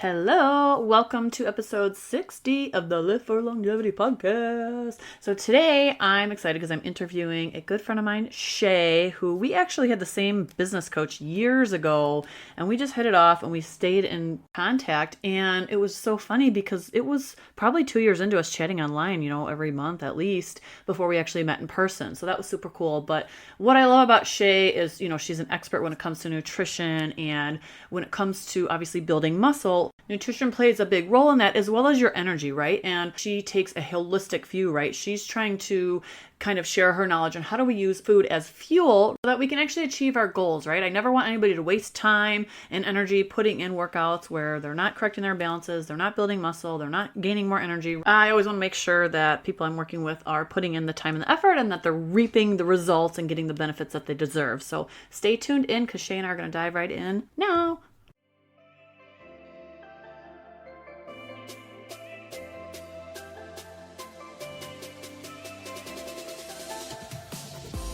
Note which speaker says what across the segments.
Speaker 1: Hello, welcome to episode 60 of the Live for Longevity podcast. So today I'm excited because I'm interviewing a good friend of mine, Shay, who we actually had the same business coach years ago, and we just hit it off and we stayed in contact. And it was so funny because it was probably 2 years into us chatting online, every month at least before we actually met in person. So that was super cool. But what I love about Shay is, she's an expert when it comes to nutrition and when it comes to obviously building muscle. Nutrition plays a big role in that, as well as your energy, right? And she takes a holistic view, right? She's trying to kind of share her knowledge on how do we use food as fuel so that we can actually achieve our goals, right? I never want anybody to waste time and energy putting in workouts where they're not correcting their balances, they're not building muscle, they're not gaining more energy. I always want to make sure that people I'm working with are putting in the time and the effort and that they're reaping the results and getting the benefits that they deserve. So stay tuned in because Shay and I are going to dive right in now.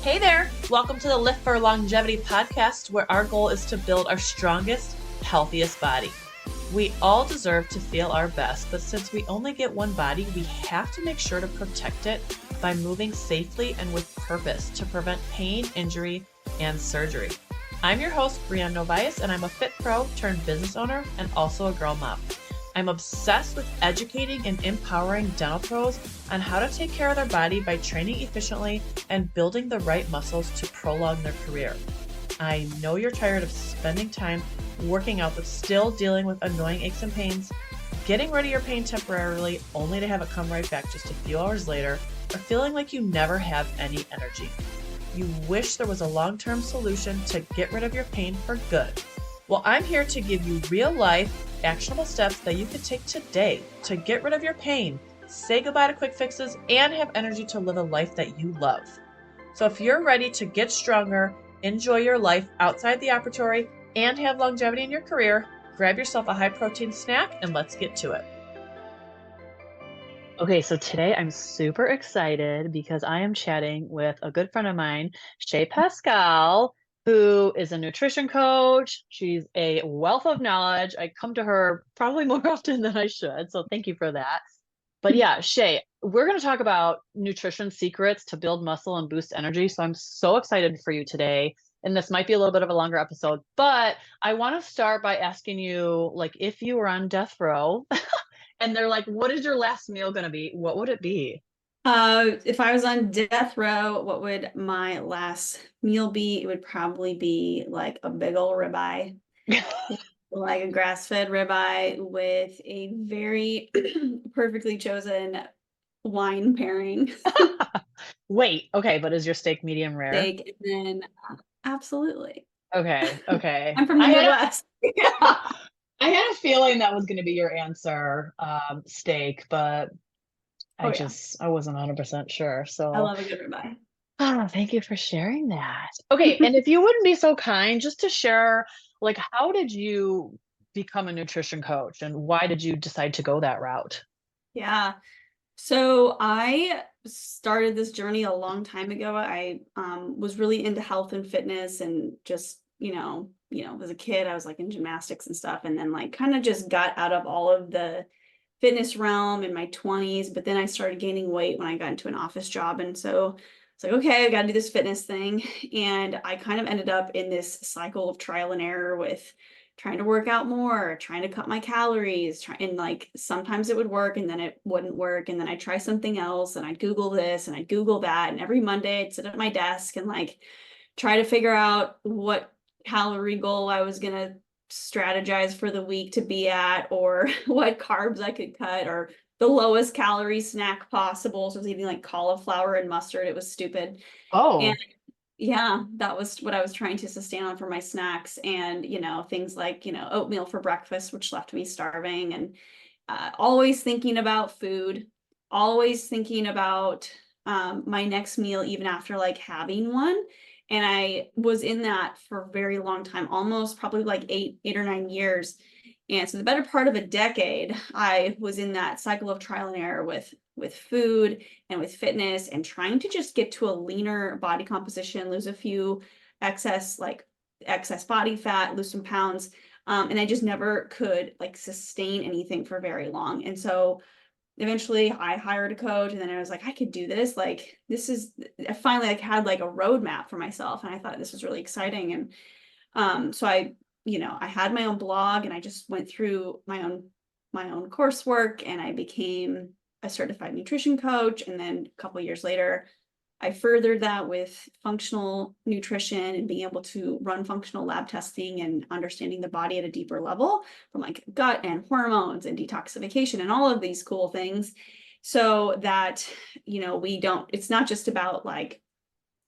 Speaker 2: Hey there! Welcome to the Live for Longevity podcast, where our goal is to build our strongest, healthiest body. We all deserve to feel our best, but since we only get one body, we have to make sure to protect it by moving safely and with purpose to prevent pain, injury, and surgery. I'm your host, Brianne Novias, and I'm a fit pro turned business owner and also a girl mom. I'm obsessed with educating and empowering dental pros on how to take care of their body by training efficiently and building the right muscles to prolong their career. I know you're tired of spending time working out but still dealing with annoying aches and pains, getting rid of your pain temporarily only to have it come right back just a few hours later, or feeling like you never have any energy. You wish there was a long-term solution to get rid of your pain for good. Well, I'm here to give you real-life, actionable steps that you can take today to get rid of your pain, say goodbye to quick fixes, and have energy to live a life that you love. So if you're ready to get stronger, enjoy your life outside the operatory, and have longevity in your career, grab yourself a high-protein snack and let's get to it.
Speaker 1: Okay, so today I'm super excited because I am chatting with a good friend of mine, Shay Pascale, who is a nutrition coach. She's a wealth of knowledge. I come to her probably more often than I should, so thank you for that. But yeah, Shay, we're going to talk about nutrition secrets to build muscle and boost energy. So I'm so excited for you today. And this might be a little bit of a longer episode, but I want to start by asking you, like, if you were on death row and they're like, what is your last meal going to be? What would it be?
Speaker 3: If I was on death row, what would my last meal be? It would probably be like a big old ribeye, like a grass-fed ribeye with a very perfectly chosen wine pairing.
Speaker 1: Wait, okay, but is your steak medium rare?
Speaker 3: Steak, and then absolutely.
Speaker 1: Okay.
Speaker 3: I'm from the Midwest.
Speaker 1: I had a feeling that was going to be your answer, steak, but I wasn't 100% sure. So
Speaker 3: I love a good ribeye.
Speaker 1: Thank you for sharing that. Okay, and if you wouldn't be so kind, just to share, like, how did you become a nutrition coach and why did you decide to go that route?
Speaker 3: Yeah. So I started this journey a long time ago. I was really into health and fitness and just, as a kid, I was like in gymnastics and stuff. And then like kind of just got out of all of the fitness realm in my 20s. But then I started gaining weight when I got into an office job. And so it's like, okay, I got to do this fitness thing. And I kind of ended up in this cycle of trial and error with trying to work out more, trying to cut my calories, and like sometimes it would work and then it wouldn't work. And then I'd try something else and I'd Google this and I'd Google that. And every Monday I'd sit at my desk and like try to figure out what calorie goal I was going to strategize for the week to be at, or what carbs I could cut, or the lowest calorie snack possible. So I was eating like cauliflower and mustard. It was stupid.
Speaker 1: Oh.
Speaker 3: And yeah, that was what I was trying to sustain on for my snacks. And, things like, oatmeal for breakfast, which left me starving, and always thinking about food, always thinking about my next meal, even after like having one. And I was in that for a very long time, almost probably like eight or 9 years. And so the better part of a decade, I was in that cycle of trial and error with food and with fitness and trying to just get to a leaner body composition, lose a few excess body fat, lose some pounds. And I just never could like sustain anything for very long. And so eventually I hired a coach, and then I was like, I could do this. Like, this is, I finally like had like a roadmap for myself. And I thought this was really exciting. And so I had my own blog, and I just went through my own coursework, and I became a certified nutrition coach. And then a couple of years later, I furthered that with functional nutrition and being able to run functional lab testing and understanding the body at a deeper level, from like gut and hormones and detoxification and all of these cool things, so that, it's not just about like,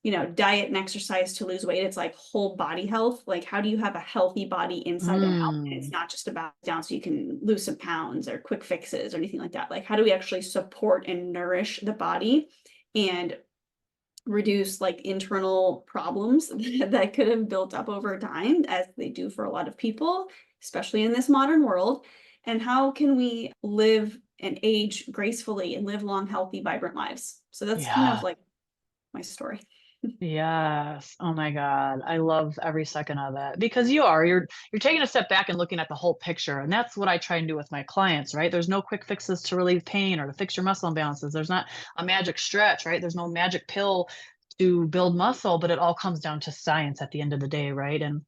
Speaker 3: diet and exercise to lose weight. It's like whole body health. Like, how do you have a healthy body inside and out? And it's not just about down so you can lose some pounds or quick fixes or anything like that. Like, how do we actually support and nourish the body and reduce like internal problems that could have built up over time, as they do for a lot of people, especially in this modern world? And how can we live and age gracefully and live long, healthy, vibrant lives? So that's kind of
Speaker 1: Yeah.
Speaker 3: like my story.
Speaker 1: Yes. Oh my God. I love every second of it, because you're taking a step back and looking at the whole picture. And that's what I try and do with my clients, right? There's no quick fixes to relieve pain or to fix your muscle imbalances. There's not a magic stretch, right? There's no magic pill to build muscle, but it all comes down to science at the end of the day, right? And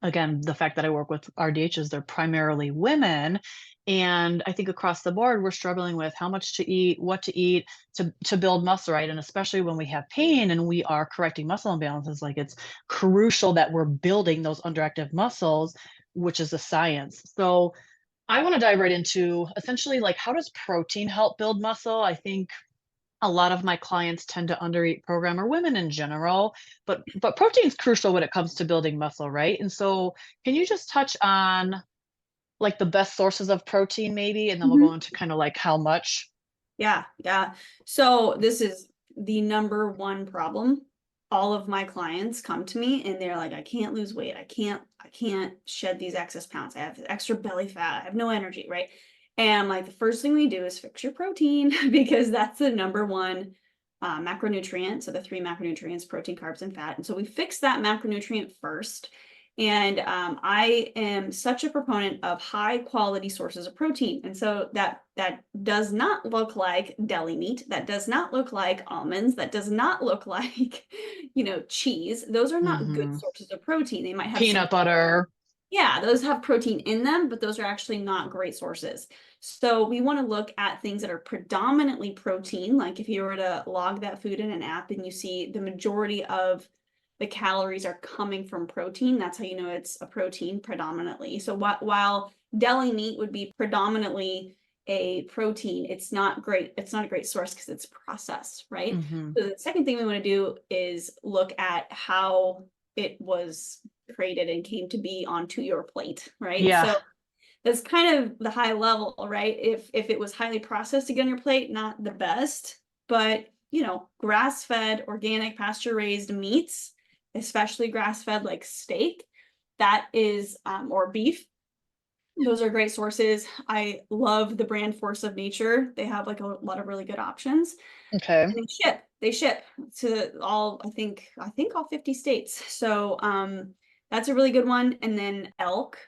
Speaker 1: again, the fact that I work with RDHs, they're primarily women. And I think across the board, we're struggling with how much to eat, what to eat to build muscle, right? And especially when we have pain and we are correcting muscle imbalances, like it's crucial that we're building those underactive muscles, which is a science. So I want to dive right into essentially like, how does protein help build muscle? I think a lot of my clients tend to undereat program, or women in general, but protein is crucial when it comes to building muscle, right? And so can you just touch on like the best sources of protein maybe, and then we'll go into kind of like how much?
Speaker 3: Yeah, yeah. So this is the number one problem. All of my clients come to me and they're like, I can't lose weight. I can't shed these excess pounds. I have extra belly fat. I have no energy, right? And like, the first thing we do is fix your protein because that's the number one macronutrient. So the three macronutrients: protein, carbs, and fat. And so we fix that macronutrient first. And I am such a proponent of high quality sources of protein. And so that does not look like deli meat. That does not look like almonds. That does not look like, cheese. Those are not good
Speaker 1: Hmm.
Speaker 3: sources of protein. They might have some,
Speaker 1: Peanut butter.
Speaker 3: yeah, those have protein in them, but those are actually not great sources. So we want to look at things that are predominantly protein. Like, if you were to log that food in an app and you see the majority of the calories are coming from protein, that's how you know it's a protein predominantly. So while deli meat would be predominantly a protein, it's not great. It's not a great source because it's processed, right?
Speaker 1: Hmm.
Speaker 3: So the second thing we want to do is look at how it was created and came to be onto your plate, right?
Speaker 1: Yeah.
Speaker 3: So that's kind of the high level, right? If it was highly processed to get on your plate, not the best, but grass-fed, organic, pasture-raised meats, especially grass-fed like steak, that is, or beef, those are great sources. I love the brand Force of Nature. They have like a lot of really good options.
Speaker 1: Okay.
Speaker 3: And they ship to all, I think all 50 states. So that's a really good one. And then elk,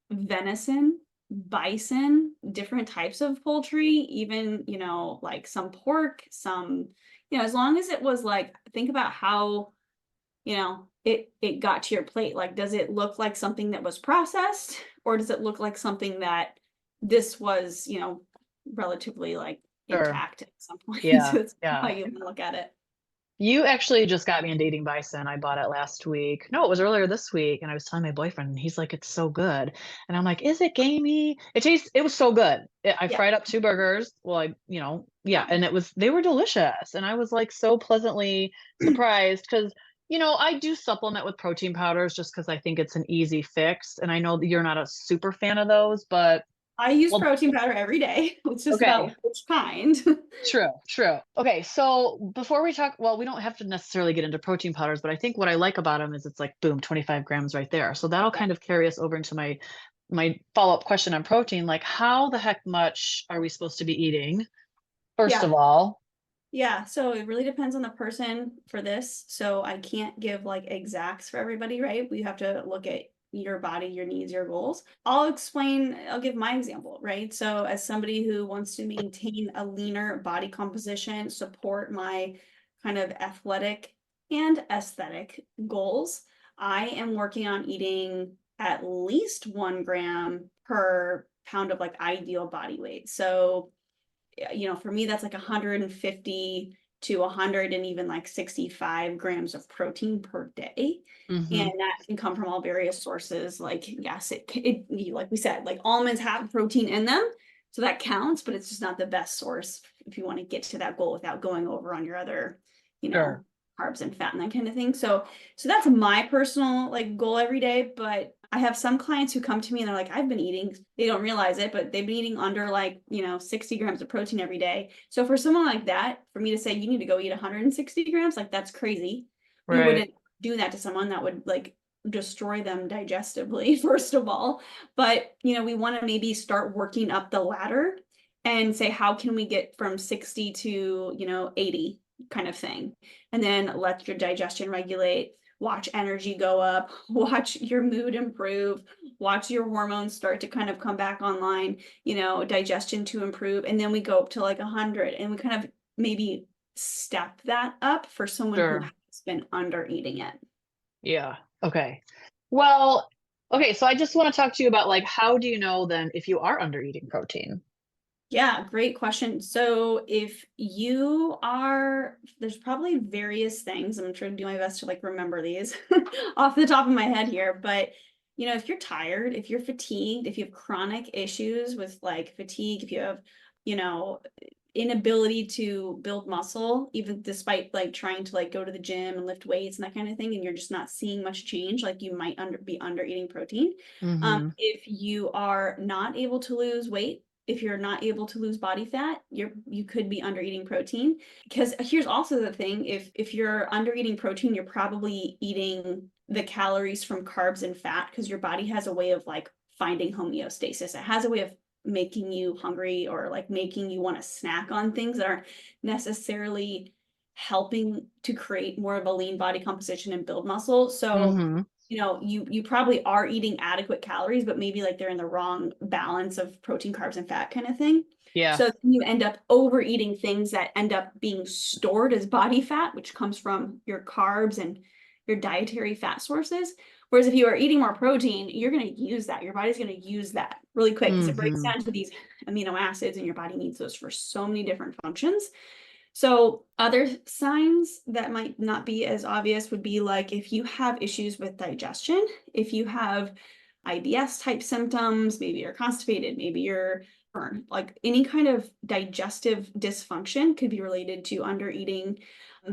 Speaker 3: venison, bison, different types of poultry, even, like some pork, some, as long as it was like, think about how, it got to your plate. Like, does it look like something that was processed, or does it look like something that this was, relatively like
Speaker 1: Sure.
Speaker 3: intact at some point?
Speaker 1: Yeah.
Speaker 3: So that's how
Speaker 1: Yeah.
Speaker 3: you look at it.
Speaker 1: You actually just got me into eating bison. I bought it last week. No, it was earlier this week. And I was telling my boyfriend, and he's like, it's so good. And I'm like, is it gamey? It was so good. I
Speaker 3: Yeah.
Speaker 1: fried up two burgers. Well, yeah. And they were delicious. And I was like so pleasantly surprised because, I do supplement with protein powders just because I think it's an easy fix. And I know that you're not a super fan of those, but
Speaker 3: I use
Speaker 1: well,
Speaker 3: protein powder every day. It's just
Speaker 1: okay.
Speaker 3: about which kind.
Speaker 1: True, true. Okay, so before we talk, well, we don't have to necessarily get into protein powders, but I think what I like about them is it's like boom, 25 grams right there. So that'll
Speaker 3: Yeah.
Speaker 1: kind of carry us over into my follow-up question on protein. Like, how the heck much are we supposed to be eating, first
Speaker 3: Yeah.
Speaker 1: of all?
Speaker 3: Yeah. So it really depends on the person for this. So I can't give like exacts for everybody, right? We have to look at your body, your needs, your goals. I'll give my example, right? So as somebody who wants to maintain a leaner body composition, support my kind of athletic and aesthetic goals, I am working on eating at least 1 gram per pound of like ideal body weight. So, for me, that's like 150 to 100 and even like 65 grams of protein per day.
Speaker 1: Mm-hmm.
Speaker 3: And that can come from all various sources. Like, yes, like we said, like almonds have protein in them. So that counts, but it's just not the best source if you want to get to that goal without going over on your other, you
Speaker 1: Sure.
Speaker 3: know, carbs and fat and that kind of thing. So that's my personal like goal every day. But I have some clients who come to me and they're like, I've been eating, they don't realize it, but they've been eating under like, 60 grams of protein every day. So for someone like that, for me to say you need to go eat 160 grams, like that's crazy. We
Speaker 1: Right.
Speaker 3: wouldn't do that to someone. That would like destroy them digestively, first of all. But, we want to maybe start working up the ladder and say, how can we get from 60 to, 80 kind of thing? And then let your digestion regulate, watch energy go up, watch your mood improve, watch your hormones start to kind of come back online, digestion to improve. And then we go up to like 100 and we kind of maybe step that up for someone who
Speaker 1: Sure.
Speaker 3: has been under eating it.
Speaker 1: Yeah. Okay. Well, okay. So I just want to talk to you about like, how do you know then if you are under eating protein?
Speaker 3: Yeah, great question. So if you are, there's probably various things. I'm trying to do my best to like remember these off the top of my head here. But if you're tired, if you're fatigued, if you have chronic issues with like fatigue, if you have, you know, inability to build muscle, even despite like trying to like go to the gym and lift weights and that kind of thing, and you're just not seeing much change, like you might be under eating protein.
Speaker 1: Mm-hmm.
Speaker 3: If you are not able to lose weight, if you're not able to lose body fat, you could be under eating protein. Because here's also the thing, if you're under eating protein, you're probably eating the calories from carbs and fat because your body has a way of like finding homeostasis. It has a way of making you hungry or like making you want to snack on things that aren't necessarily helping to create more of a lean body composition and build muscle. So
Speaker 1: Mm-hmm.
Speaker 3: you probably are eating adequate calories, but maybe like they're in the wrong balance of protein, carbs, and fat kind of thing.
Speaker 1: Yeah.
Speaker 3: So you end up overeating things that end up being stored as body fat, which comes from your carbs and your dietary fat sources. Whereas if you are eating more protein, you're going to use that. Your body's going to use that really quick because it breaks
Speaker 1: Mm-hmm.
Speaker 3: down to these amino acids, and your body needs those for so many different functions. So other signs that might not be as obvious would be like if you have issues with digestion, if you have IBS type symptoms, maybe you're constipated, maybe you're burn, like any kind of digestive dysfunction could be related to under eating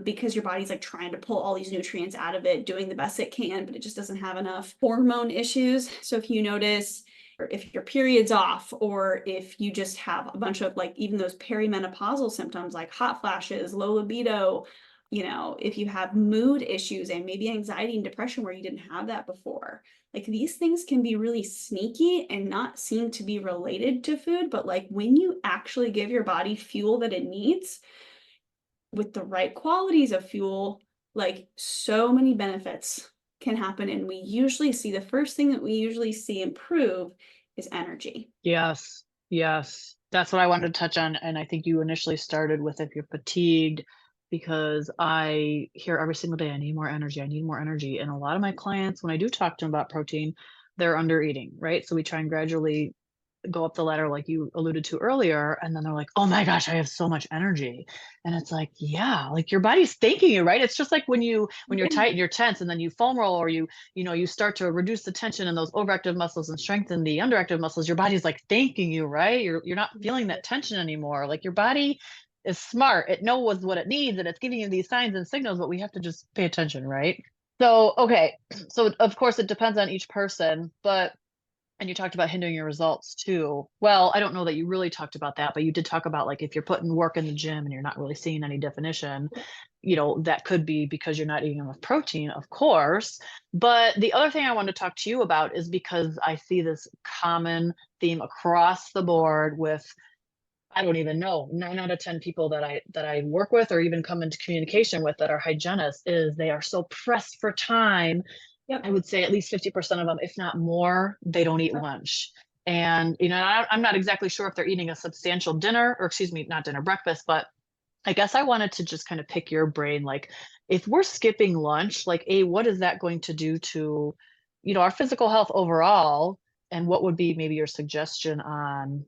Speaker 3: because your body's like trying to pull all these nutrients out of it, doing the best it can, but it just doesn't have enough. Hormone issues. So if you notice or if your period's off, or if you just have a bunch of like even those perimenopausal symptoms like hot flashes, low libido, if you have mood issues and maybe anxiety and depression where you didn't have that before. Like these things can be really sneaky and not seem to be related to food, but like when you actually give your body fuel that it needs with the right qualities of fuel, like so many benefits can happen. And we usually see the first thing that we usually see improve is energy.
Speaker 1: Yes. Yes. That's what I wanted to touch on. And I think you initially started with if you're fatigued, because I hear every single day, I need more energy. I need more energy. And a lot of my clients, when I do talk to them about protein, they're under eating, right? So we try and gradually go up the ladder like you alluded to earlier, and then they're like, oh my gosh, I have so much energy. And it's like, yeah, like your body's thanking you, right? It's just like when you're
Speaker 3: Yeah.
Speaker 1: tight and you're tense, and then you foam roll, or you start to reduce the tension in those overactive muscles and strengthen the underactive muscles. Your body's like thanking you, right? You're not feeling that tension anymore. Like your body is smart, it knows what it needs, and it's giving you these signs and signals, but we have to just pay attention, right? So okay, so of course it depends on each person, but and you talked about hindering your results too. Well, I don't know that you really talked about that, but you did talk about like if you're putting work in the gym and you're not really seeing any definition, that could be because you're not eating enough protein, of course. But the other thing I want to talk to you about is because I see this common theme across the board with, I don't even know, 9 out of 10 people that I work with or even come into communication with that are hygienists, is they are so pressed for time
Speaker 3: Yep.
Speaker 1: I would say at least 50% of them, if not more, they don't eat lunch. And, I'm not exactly sure if they're eating a substantial dinner, or excuse me, not dinner, breakfast, but I guess I wanted to just kind of pick your brain. Like, if we're skipping lunch, like, what is that going to do to, our physical health overall? And what would be maybe your suggestion on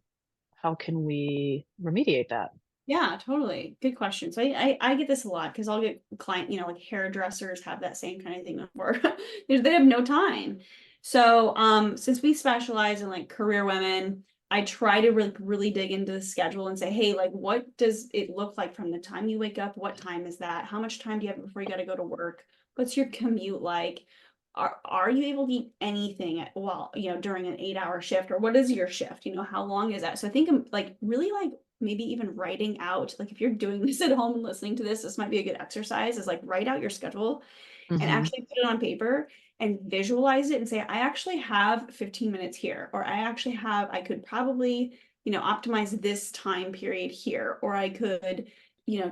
Speaker 1: how can we remediate that?
Speaker 3: Yeah, totally. Good question. So I get this a lot because I'll get client, like hairdressers have that same kind of thing before. They have no time. So since we specialize in like career women, I try to really dig into the schedule and say, hey, like what does it look like from the time you wake up? What time is that? How much time do you have before you got to go to work? What's your commute like? Are you able to eat anything during an 8-hour shift, or what is your shift? How long is that? So I think I'm like really like maybe even writing out, like if you're doing this at home and listening to this might be a good exercise, is like write out your schedule and
Speaker 1: Mm-hmm.
Speaker 3: actually put it on paper and visualize it and say, I actually have 15 minutes here, or I could probably, optimize this time period here, or I could,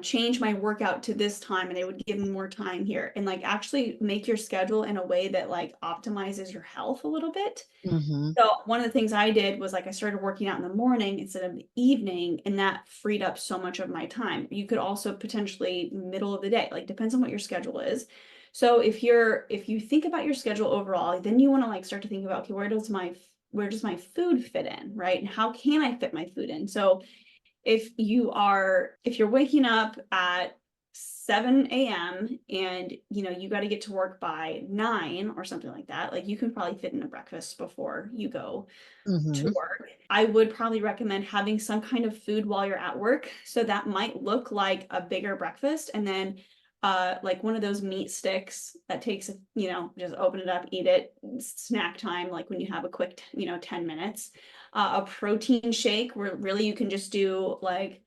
Speaker 3: change my workout to this time and it would give me more time here, and like actually make your schedule in a way that like optimizes your health a little bit.
Speaker 1: Mm-hmm.
Speaker 3: So one of the things I did was like I started working out in the morning instead of the evening, and that freed up so much of my time. You could also potentially middle of the day, like depends on what your schedule is. So if you think about your schedule overall, then you want to like start to think about, okay, where does my food fit in, right? And how can I fit my food in? So if you're waking up at 7 a.m. and you got to get to work by 9 or something like that, like you can probably fit in a breakfast before you go to
Speaker 1: Mm-hmm.
Speaker 3: work. I would probably recommend having some kind of food while you're at work. So that might look like a bigger breakfast, and then like one of those meat sticks that takes, just open it up, eat it, snack time, like when you have a quick, 10 minutes. A protein shake where really you can just do like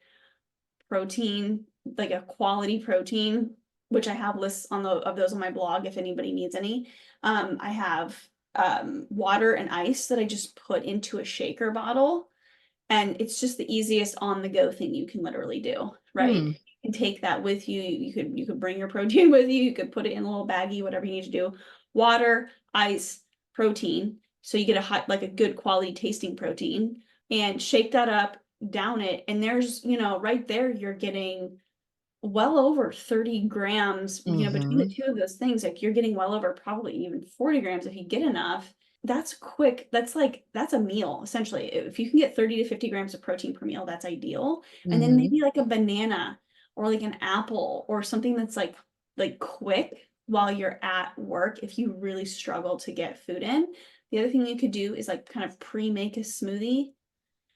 Speaker 3: protein, like a quality protein, which I have lists of those on my blog if anybody needs any. I have water and ice that I just put into a shaker bottle, and it's just the easiest on the go thing you can literally do, right?
Speaker 1: Hmm.
Speaker 3: You can take that with you. You could bring your protein with you. You could put it in a little baggie, whatever you need to do. Water, ice, protein. So you get like a good quality tasting protein, and shake that up, down it. And there's, right there, you're getting well over 30 grams, between the
Speaker 1: Mm-hmm.
Speaker 3: two of those things, like you're getting well over probably even 40 grams if you get enough. That's quick. That's a meal, essentially. If you can get 30 to 50 grams of protein per meal, that's ideal. And then
Speaker 1: Mm-hmm.
Speaker 3: maybe like a banana or like an apple or something that's like quick while you're at work if you really struggle to get food in. The other thing you could do is like kind of pre-make a smoothie.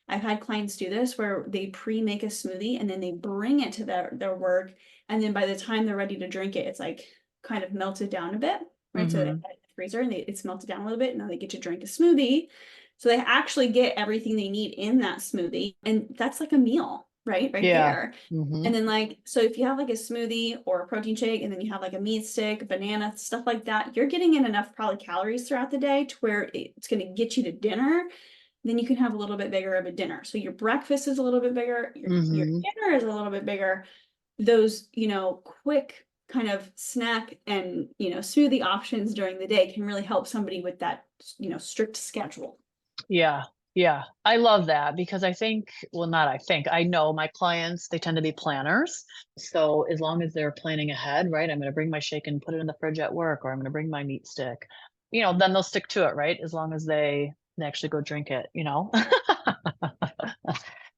Speaker 3: I've had clients do this where they pre-make a smoothie and then they bring it to their work. And then by the time they're ready to drink it, it's like kind of melted down a bit, right? So they have
Speaker 1: Mm-hmm.
Speaker 3: it in the freezer and it's melted down a little bit. And now they get to drink a smoothie. So they actually get everything they need in that smoothie. And that's like a meal, right? Right
Speaker 1: Yeah.
Speaker 3: there.
Speaker 1: Mm-hmm.
Speaker 3: And then like, so if you have like a smoothie or a protein shake, and then you have like a meat stick, banana, stuff like that, you're getting in enough probably calories throughout the day to where it's going to get you to dinner. Then you can have a little bit bigger of a dinner. So your breakfast is a little bit bigger, your
Speaker 1: Mm-hmm.
Speaker 3: dinner is a little bit bigger. Those, quick kind of snack and, smoothie options during the day can really help somebody with that, strict schedule.
Speaker 1: Yeah. Yeah. I love that because well, not I know my clients, they tend to be planners. So as long as they're planning ahead, right? I'm going to bring my shake and put it in the fridge at work, or I'm going to bring my meat stick, then they'll stick to it, right? As long as they actually go drink it.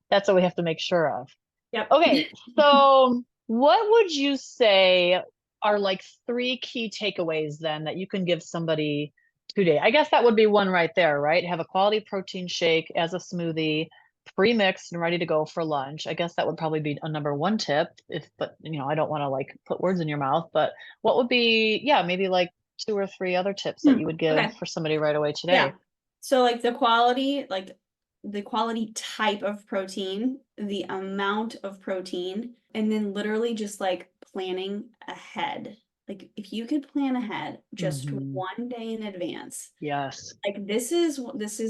Speaker 1: That's what we have to make sure of.
Speaker 3: Yep.
Speaker 1: Okay. So what would you say are like three key takeaways then that you can give somebody today? I guess that would be one right there, right? Have a quality protein shake as a smoothie, pre-mixed and ready to go for lunch. I guess that would probably be a number one tip but I don't want to like put words in your mouth, but what would be, yeah, maybe like two or three other tips that you would give
Speaker 3: Okay.
Speaker 1: for somebody right away
Speaker 3: Yeah.
Speaker 1: today?
Speaker 3: So like the quality type of protein, the amount of protein, and then literally just like planning ahead. Like if you could plan ahead just
Speaker 1: Hmm.
Speaker 3: one day in advance,
Speaker 1: Yes.
Speaker 3: like this is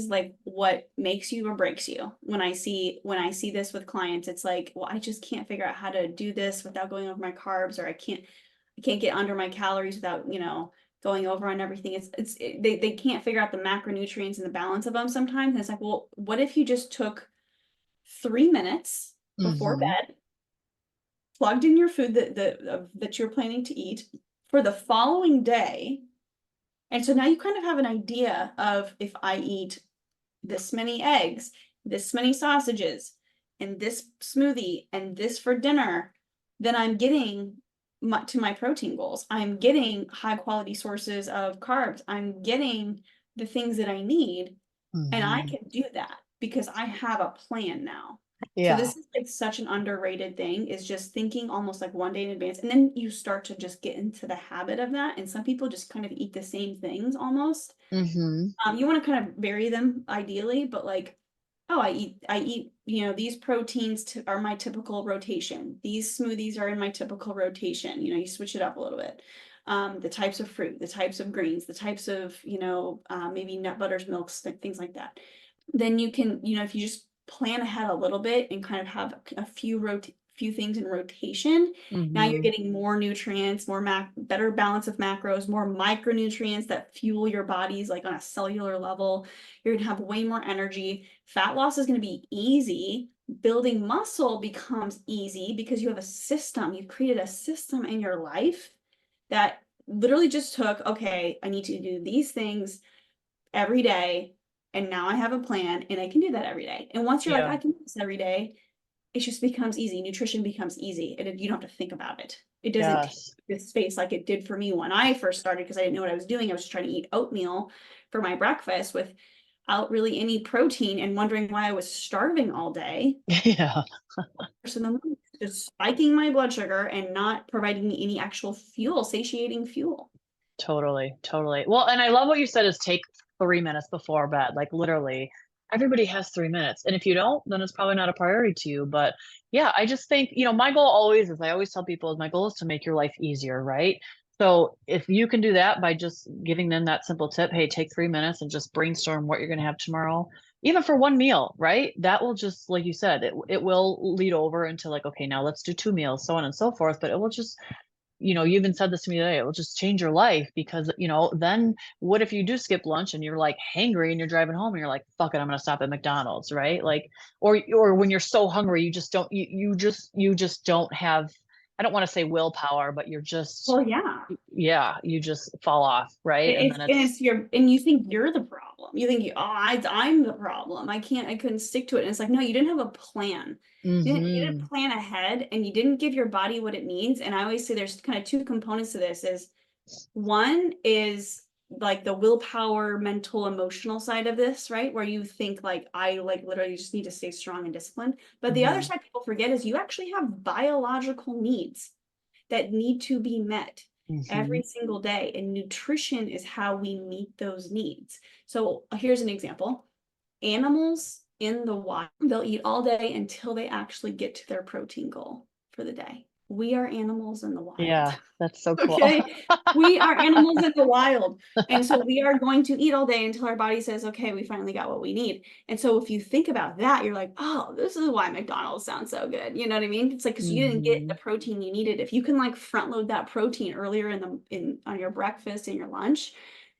Speaker 3: like what makes you or breaks you. When I see this with clients, it's like, well, I just can't figure out how to do this without going over my carbs, or I can't get under my calories without, going over on everything. They can't figure out the macronutrients and the balance of them sometimes. And it's like, well, what if you just took 3 minutes before
Speaker 1: Mm-hmm.
Speaker 3: bed, plugged in your food that you're planning to eat for the following day. And so now you kind of have an idea of, if I eat this many eggs, this many sausages, and this smoothie, and this for dinner, then I'm getting to my protein goals. I'm getting high quality sources of carbs. I'm getting the things that I need. And I
Speaker 1: Mm-hmm.
Speaker 3: can do that because I have a plan now. So
Speaker 1: Yeah.
Speaker 3: this is like such an underrated thing, is just thinking almost like one day in advance. And then you start to just get into the habit of that. And some people just kind of eat the same things almost.
Speaker 1: Mm-hmm.
Speaker 3: You want to kind of vary them ideally, but like, oh, I eat, these proteins are my typical rotation. These smoothies are in my typical rotation. You switch it up a little bit. The types of fruit, the types of greens, the types of, maybe nut butters, milks, things like that. Then you can, if you just plan ahead a little bit and kind of have a few things in rotation, now you're
Speaker 1: Mm-hmm.
Speaker 3: getting more nutrients, better balance of macros, more micronutrients that fuel your bodies like on a cellular level. You're gonna have way more energy. Fat loss is gonna be easy. Building muscle becomes easy because you have a system. You've created a system in your life that literally just took, okay, I need to do these things every day. And now I have a plan and I can do that every day. And once you're like,
Speaker 1: Yeah.
Speaker 3: I can do this every day, it just becomes easy. Nutrition becomes easy. And you don't have to think about it. It doesn't take
Speaker 1: Yes.
Speaker 3: this space like it did for me when I first started, because I didn't know what I was doing. I was just trying to eat oatmeal for my breakfast without really any protein and wondering why I was starving all day.
Speaker 1: Yeah.
Speaker 3: So then just spiking my blood sugar and not providing me any actual fuel, satiating fuel.
Speaker 1: Totally, totally. Well, and I love what you said is take 3 minutes before bed. Like literally, everybody has 3 minutes. And if you don't, then it's probably not a priority to you. But yeah, I just think, my goal always is I always tell people is my goal is to make your life easier, right? So if you can do that by just giving them that simple tip, hey, take 3 minutes and just brainstorm what you're going to have tomorrow, even for one meal, right? That will just, like you said, it will lead over into like, okay, now let's do 2 meals, so on and so forth. But it will just you even said this to me today, it will just change your life because, then what if you do skip lunch and you're like hangry and you're driving home and you're like, fuck it, I'm going to stop at McDonald's, right? Like, or when you're so hungry, you just don't, you just don't have, I don't want to say willpower, but you're just,
Speaker 3: Well, yeah.
Speaker 1: yeah, you just fall off, right? And then it's,
Speaker 3: And you think you're the problem. You think I'm the problem. I couldn't stick to it. And it's like, no, you didn't have a plan. You didn't
Speaker 1: mm-hmm,
Speaker 3: plan ahead and you didn't give your body what it needs. And I always say there's kind of two components to this. Is one is like the willpower, mental, emotional side of this, right? Where you think like, I like literally just need to stay strong and disciplined. But the other
Speaker 1: mm-hmm,
Speaker 3: side people forget is you actually have biological needs that need to be met
Speaker 1: mm-hmm,
Speaker 3: every single day. And nutrition is how we meet those needs. So here's an example. Animals in the wild, they'll eat all day until they actually get to their protein goal for the day. We are animals in the wild.
Speaker 1: yeah, that's so cool.
Speaker 3: Okay. We are animals in the wild. And so we are going to eat all day until our body says, okay, we finally got what we need. And so if you think about that, you're like, oh, this is why McDonald's sounds so good. You know what I mean? It's like, because you didn't get
Speaker 1: Mm-hmm.
Speaker 3: the protein you needed. If you can like front load that protein earlier on your breakfast and your lunch,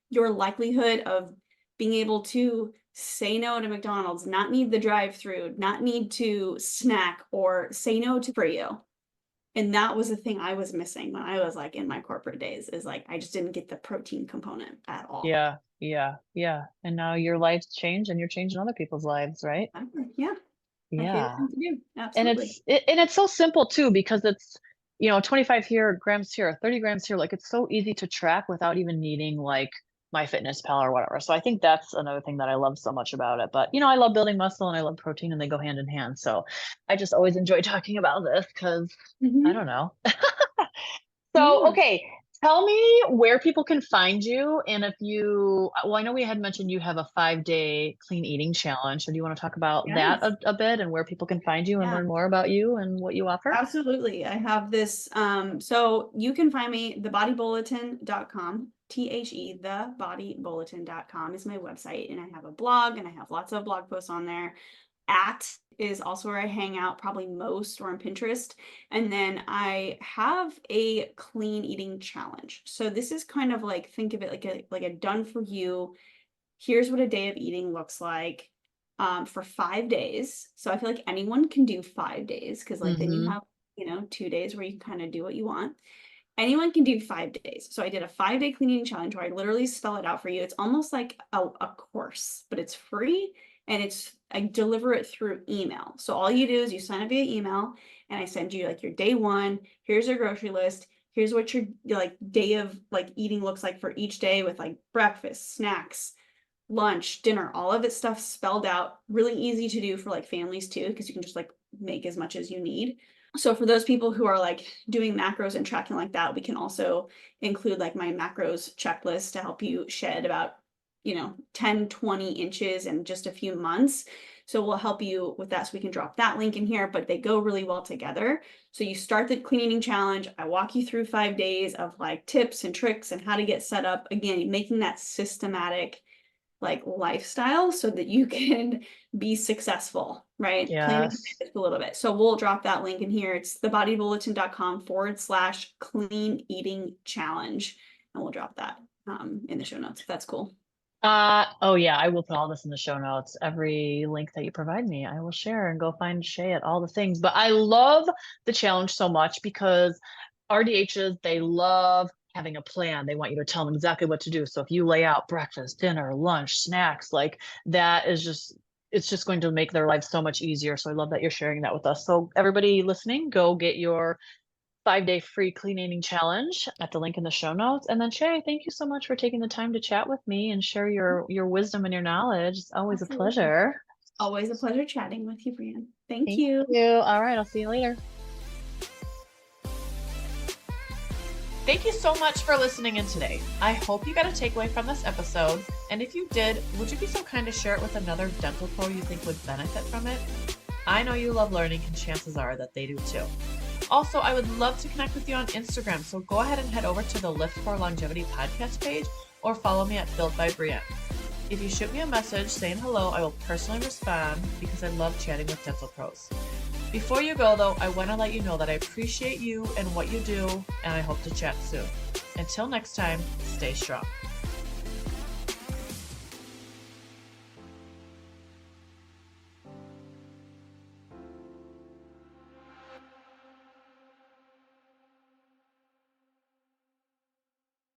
Speaker 3: your likelihood of being able to say no to McDonald's, not need the drive-through, not need to snack, or say no to for you. And that was the thing I was missing when I was like in my corporate days, is like I just didn't get the protein component at all.
Speaker 1: Yeah, yeah, yeah. And now your life's changed and you're changing other people's lives, right?
Speaker 3: Yeah, my favorite
Speaker 1: Yeah.
Speaker 3: thing to do.
Speaker 1: And
Speaker 3: Absolutely.
Speaker 1: it's so simple too because it's 25 here, grams here, 30 grams here. Like it's so easy to track without even needing like my fitness pal or whatever. So I think that's another thing that I love so much about it. But I love building muscle and I love protein and they go hand in hand. So I just always enjoy talking about this because I
Speaker 3: Mhm.
Speaker 1: don't know. So,
Speaker 3: Yeah.
Speaker 1: okay, tell me where people can find you. And if well, I know we had mentioned you have a 5-day clean eating challenge. So do you want to talk about that
Speaker 3: Yes.
Speaker 1: a bit and where people can find you and
Speaker 3: Yeah.
Speaker 1: learn more about you and what you offer?
Speaker 3: Absolutely. I have this. So you can find me thebodybulletin.com. thebodybulletin.com is my website, and I have a blog and I have lots of blog posts on there. is also where I hang out probably most, or on Pinterest. And then I have a clean eating challenge. So this is kind of like, think of it like a done for you. Here's what a day of eating looks like for 5 days. So I feel like anyone can do 5 days, because like then you have, 2 days where you can kind of do what you want. Anyone can do 5 days. So I did a 5-day clean eating challenge where I literally spell it out for you. It's almost like a course, but it's free, and I deliver it through email. So all you do is you sign up via email, and I send you like your day one. Here's your grocery list. Here's what your like day of like eating looks like for each day, with like breakfast, snacks, lunch, dinner, all of it stuff spelled out. Really easy to do for like families too, because you can just like make as much as you need. So for those people who are like doing macros and tracking like that, we can also include like my macros checklist to help you shed about 10, 20 inches in just a few months. So we'll help you with that. So we can drop that link in here, but they go really well together. So you start the clean eating challenge. I walk you through 5 days of like tips and tricks and how to get set up. Again, making that systematic like lifestyle so that you can be successful, right? Planning
Speaker 1: Yes.
Speaker 3: a little bit. So we'll drop that link in here. It's thebodybulletin.com/clean eating challenge. And we'll drop that in the show notes, if that's cool.
Speaker 1: Oh yeah, I will put all this in the show notes. Every link that you provide me, I will share, and go find Shay at all the things. But I love the challenge so much because RDHs, they love having a plan. They want you to tell them exactly what to do. So if you lay out breakfast, dinner, lunch, snacks, like that is it's just going to make their life so much easier. So I love that you're sharing that with us. So everybody listening, go get your 5-day free clean eating challenge at the link in the show notes. And then Shay, thank you so much for taking the time to chat with me and share your wisdom and your knowledge. It's always a pleasure.
Speaker 3: Always a pleasure chatting with you, Brian. Thank
Speaker 1: you. All right, I'll see you later.
Speaker 2: Thank you so much for listening in today. I hope you got a takeaway from this episode. And if you did, would you be so kind to share it with another dental pro you think would benefit from it? I know you love learning, and chances are that they do too. Also, I would love to connect with you on Instagram, so go ahead and head over to the Lift for Longevity podcast page or follow me at Built by Brienne. If you shoot me a message saying hello, I will personally respond because I love chatting with dental pros. Before you go though, I want to let you know that I appreciate you and what you do, and I hope to chat soon. Until next time, stay strong.